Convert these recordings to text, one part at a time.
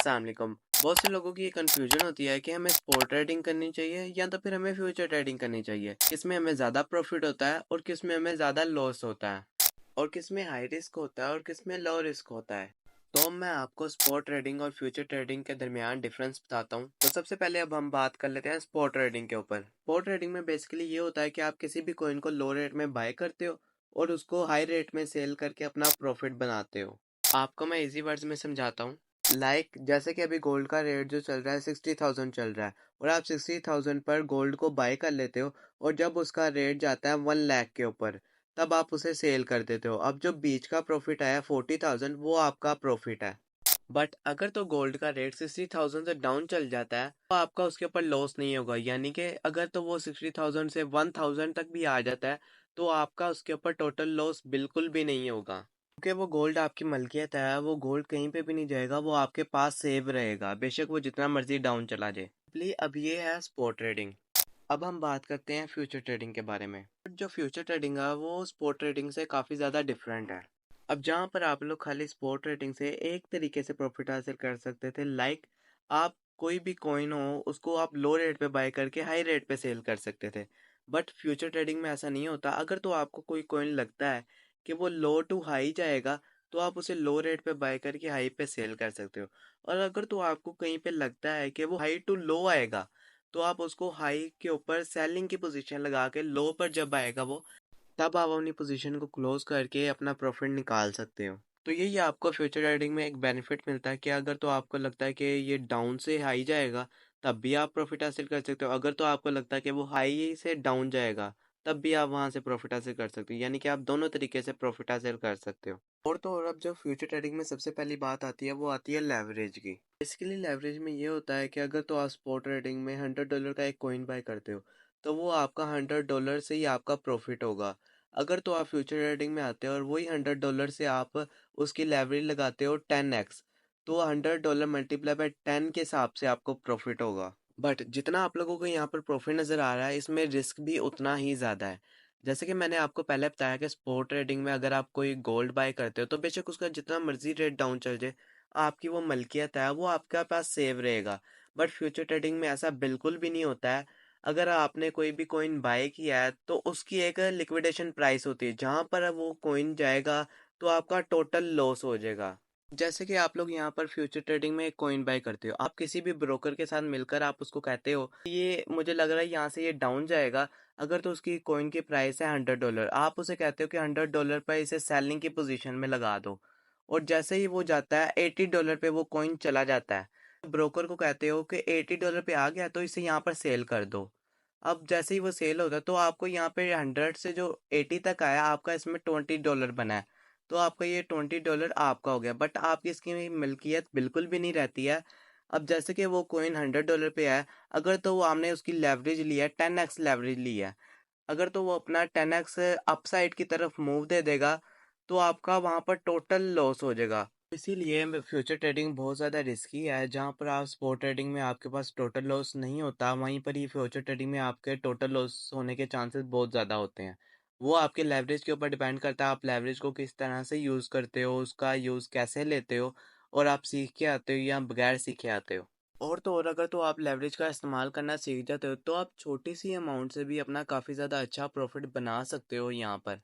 अस्सलाम वालेकुम। बहुत से लोगों की ये कन्फ्यूजन होती है कि हमें स्पॉट ट्रेडिंग करनी चाहिए या तो फिर हमें फ्यूचर ट्रेडिंग करनी चाहिए। किसमें हमें ज़्यादा प्रॉफिट होता है और किसमें हमें ज़्यादा लॉस होता है, और किसमें हाई रिस्क होता है और किसमें लो रिस्क होता है। तो मैं आपको स्पॉट ट्रेडिंग और फ्यूचर ट्रेडिंग के दरमियान डिफरेंस बताता हूँ। तो सबसे पहले अब हम बात कर लेते हैं स्पॉट ट्रेडिंग के ऊपर। स्पॉट ट्रेडिंग में बेसिकली ये होता है कि आप किसी भी कॉइन को लो रेट में बाय करते हो और उसको हाई रेट में सेल करके अपना प्रॉफिट बनाते हो। आपको मैं इजी वर्ड्स में समझाता हूँ। जैसे कि अभी गोल्ड का रेट जो चल रहा है 60,000 चल रहा है, और आप 60,000 पर गोल्ड को बाय कर लेते हो, और जब उसका रेट जाता है 1 लाख के ऊपर, तब आप उसे सेल कर देते हो। अब जो बीच का प्रॉफिट आया 40,000, वो आपका प्रॉफिट है। बट अगर तो गोल्ड का रेट 60,000 से डाउन चल जाता है तो आपका उसके ऊपर लॉस नहीं होगा, यानी कि अगर तो वो 60,000 से 1,000 तक भी आ जाता है तो आपका उसके ऊपर टोटल लॉस बिल्कुल भी नहीं होगा, क्योंकि वो गोल्ड आपकी मलकियत है। वो गोल्ड कहीं पे भी नहीं जाएगा, वो आपके पास सेव रहेगा, बेशक वो जितना मर्जी डाउन चला जाए। इसलिए अब ये है स्पॉट ट्रेडिंग। अब हम बात करते हैं फ्यूचर ट्रेडिंग के बारे में। जो फ्यूचर ट्रेडिंग है वो स्पॉट ट्रेडिंग से काफ़ी ज़्यादा डिफरेंट है। अब जहाँ पर आप लोग खाली स्पॉट ट्रेडिंग से एक तरीके से प्रॉफिट हासिल कर सकते थे, आप कोई भी कॉइन हो उसको आप लो रेट पे बाय करके हाई रेट पे सेल कर सकते थे। बट फ्यूचर ट्रेडिंग में ऐसा नहीं होता। अगर तो आपको कोई कॉइन लगता है कि वो लो टू हाई जाएगा, तो आप उसे लो रेट पे बाय करके हाई पे सेल कर सकते हो। और अगर तो आपको कहीं पे लगता है कि वो हाई टू लो आएगा, तो आप उसको हाई के ऊपर सेलिंग की पोजीशन लगा के लो पर जब आएगा वो, तब आप अपनी पोजीशन को क्लोज करके अपना प्रॉफिट निकाल सकते हो। तो यही आपको फ्यूचर ट्रेडिंग में एक बेनिफिट मिलता है कि अगर तो आपको लगता है कि ये डाउन से हाई जाएगा, तब भी आप प्रॉफिट हासिल कर सकते हो। अगर तो आपको लगता है कि वो हाई से डाउन जाएगा, तब भी आप वहां से प्रॉफिट हासिल कर सकते हो, यानी कि आप दोनों तरीके से प्रॉफिट हासिल कर सकते हो। और तो और अब जो फ्यूचर ट्रेडिंग में सबसे पहली बात आती है वो आती है लेवरेज की। बेसिकली लेवरेज में ये होता है कि अगर तो आप स्पॉट ट्रेडिंग में $100 का एक कॉइन बाय करते हो, तो वो आपका $100 से ही आपका प्रॉफिट होगा। अगर तो आप फ्यूचर ट्रेडिंग में आते हो और वही $100 से आप उसकी लेवरेज लगाते हो 10x, तो $100 मल्टीप्लाई बाय 10 के हिसाब से आपको प्रॉफिट होगा। बट जितना आप लोगों को यहाँ पर प्रॉफिट नज़र आ रहा है, इसमें रिस्क भी उतना ही ज़्यादा है। जैसे कि मैंने आपको पहले बताया कि स्पॉट ट्रेडिंग में अगर आप कोई गोल्ड बाय करते हो, तो बेशक उसका जितना मर्जी रेट डाउन चल जाए, आपकी वो मलकियत है, वो आपके पास सेव रहेगा। बट फ्यूचर ट्रेडिंग में ऐसा बिल्कुल भी नहीं होता है। अगर आपने कोई भी कॉइन बाय किया है, तो उसकी एक लिक्विडेशन प्राइस होती है, जहां पर वो कॉइन जाएगा तो आपका टोटल लॉस हो जाएगा। जैसे कि आप लोग यहाँ पर फ्यूचर ट्रेडिंग में एक कॉइन बाय करते हो, आप किसी भी ब्रोकर के साथ मिलकर आप उसको कहते हो कि ये मुझे लग रहा है यहाँ से ये डाउन जाएगा। अगर तो उसकी कॉइन की प्राइस है $100, आप उसे कहते हो कि $100 पर इसे सेलिंग की पोजीशन में लगा दो, और जैसे ही वो जाता है $80 पे वो कॉइन चला जाता है, ब्रोकर को कहते हो कि $80 पे आ गया तो इसे यहाँ पर सेल कर दो। अब जैसे ही वो सेल होता है तो आपको यहाँ पे 100 से जो 80 तक आया, आपका इसमें $20 बना है, तो आपका ये $20 आपका हो गया। बट आपकी इसकी मिल्कियत बिल्कुल भी नहीं रहती है। अब जैसे कि वो कॉइन $100 पे है, अगर तो वो आपने उसकी लेवरेज लिया है, 10x लेवरेज लिया है, अगर तो वो अपना 10x अपसाइड की तरफ मूव दे देगा, तो आपका वहां पर टोटल लॉस हो जाएगा। इसीलिए फ्यूचर ट्रेडिंग बहुत ज़्यादा रिस्की है। जहाँ पर आप स्पॉट ट्रेडिंग में आपके पास टोटल लॉस नहीं होता, वहीं पर ही फ्यूचर ट्रेडिंग में आपके टोटल लॉस होने के चांसेस बहुत ज़्यादा होते हैं। वो आपके लेवरेज के ऊपर डिपेंड करता है, आप लेवरेज को किस तरह से यूज़ करते हो, उसका यूज़ कैसे लेते हो, और आप सीख के आते हो या बगैर सीखे आते हो। और तो और अगर तो आप लेवरेज का इस्तेमाल करना सीख जाते हो, तो आप छोटी सी अमाउंट से भी अपना काफ़ी ज़्यादा अच्छा प्रॉफिट बना सकते हो यहाँ पर।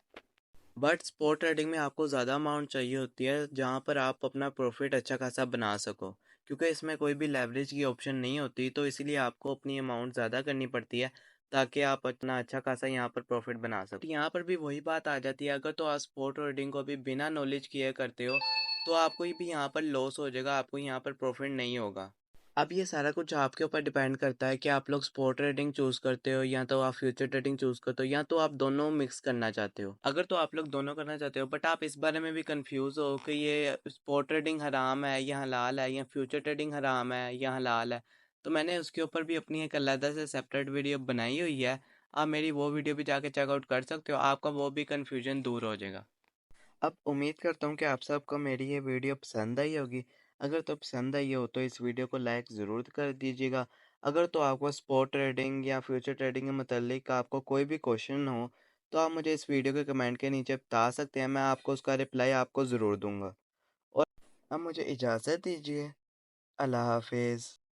बट स्पॉट ट्रेडिंग में आपको ज़्यादा अमाउंट चाहिए होती है, जहाँ पर आप अपना प्रॉफिट अच्छा खासा बना सको, क्योंकि इसमें कोई भी लेवरेज की ऑप्शन नहीं होती, तो इसीलिए आपको अपनी अमाउंट ज़्यादा करनी पड़ती है, ताकि आप अपना अच्छा खासा यहाँ पर प्रॉफिट बना सको। तो यहाँ पर भी वही बात आ जाती है, अगर तो आप स्पॉट ट्रेडिंग को भी बिना नॉलेज किए करते हो, तो आपको भी यहाँ पर लॉस हो जाएगा, आपको यहाँ पर प्रॉफिट नहीं होगा। अब ये सारा कुछ आपके ऊपर डिपेंड करता है कि आप लोग स्पॉट ट्रेडिंग चूज करते हो या तो आप फ्यूचर ट्रेडिंग चूज करते हो, या तो आप दोनों मिक्स करना चाहते हो। अगर तो आप लोग दोनों करना चाहते हो, बट आप इस बारे में भी कंफ्यूज हो कि ये स्पॉट ट्रेडिंग हराम है या हलाल है, या फ्यूचर ट्रेडिंग हराम है या हलाल है, तो मैंने उसके ऊपर भी अपनी एक अलग से सेपरेट वीडियो बनाई हुई है। आप मेरी वो वीडियो भी जाके चेकआउट कर सकते हो, आपका वो भी कन्फ्यूजन दूर हो जाएगा। अब उम्मीद करता हूँ कि आप सबको मेरी ये वीडियो पसंद आई होगी। अगर तो पसंद आई हो तो इस वीडियो को लाइक ज़रूर कर दीजिएगा। अगर तो आपको स्पॉट ट्रेडिंग या फ्यूचर ट्रेडिंग के मतलब आपको कोई भी क्वेश्चन हो, तो आप मुझे इस वीडियो के कमेंट के नीचे बता सकते हैं, मैं आपको उसका रिप्लाई आपको ज़रूर दूंगा। और अब मुझे इजाज़त दीजिए। अल्लाह हाफिज़।